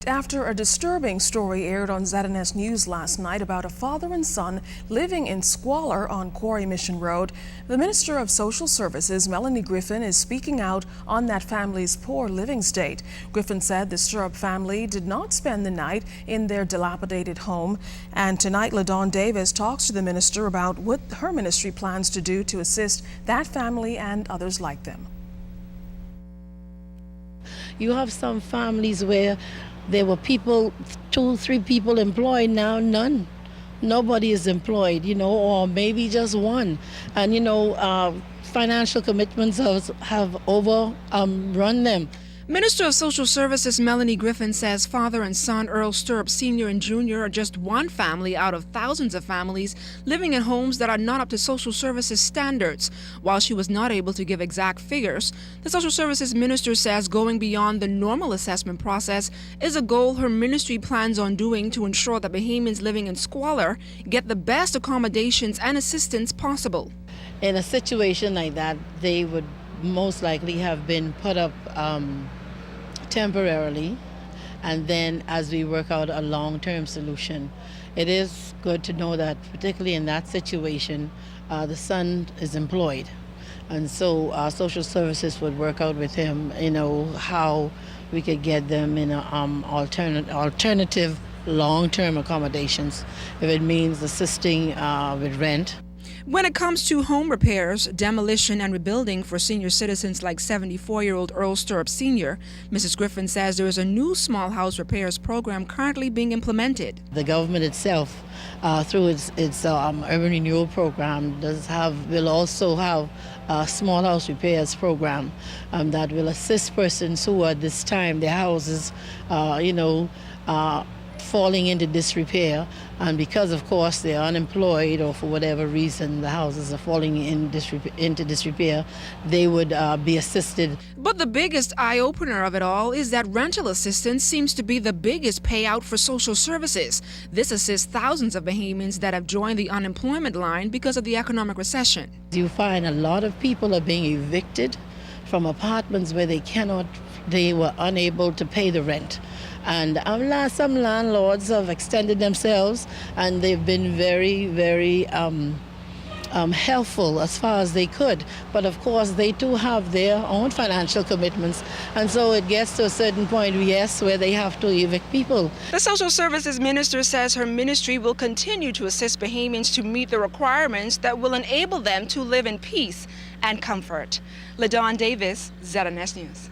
After a disturbing story aired on ZNS News last night about a father and son living in squalor on Quarry Mission Road, the Minister of Social Services, Melanie Griffin, is speaking out on that family's poor living state. Griffin said the Stirrup family did not spend the night in their dilapidated home. And tonight, LaDawn Davis talks to the minister about what her ministry plans to do to assist that family and others like them. You have some families where there were people, 2, 3 people employed, now none. Nobody is employed, or maybe just one. And, financial commitments have overrun them. Minister of Social Services Melanie Griffin says father and son Earl Stirrup Sr. and Jr. are just one family out of thousands of families living in homes that are not up to social services standards. While she was not able to give exact figures, the Social Services Minister says going beyond the normal assessment process is a goal her ministry plans on doing to ensure that Bahamians living in squalor get the best accommodations and assistance possible. In a situation like that, they would most likely have been put up temporarily, and then as we work out a long-term solution. It is good to know that particularly in that situation, the son is employed, and so social services would work out with him, how we could get them in alternative long-term accommodations, if it means assisting with rent. When it comes to home repairs, demolition, and rebuilding for senior citizens like 74-year-old Earl Stirrup Sr., Mrs. Griffin says there is a new small house repairs program currently being implemented. The government itself, through its urban renewal program, will also have a small house repairs program that will assist persons who at this time their houses, falling into disrepair, and because of course they're unemployed or for whatever reason the houses are falling into disrepair, they would be assisted. But the biggest eye-opener of it all is that rental assistance seems to be the biggest payout for social services. This assists thousands of Bahamians that have joined the unemployment line because of the economic recession. You find a lot of people are being evicted from apartments where they were unable to pay the rent. And some landlords have extended themselves, and they've been very, very helpful as far as they could. But of course, they too have their own financial commitments, and so it gets to a certain point, yes, where they have to evict people. The Social Services Minister says her ministry will continue to assist Bahamians to meet the requirements that will enable them to live in peace and comfort. LaDawn Davis, ZNS News.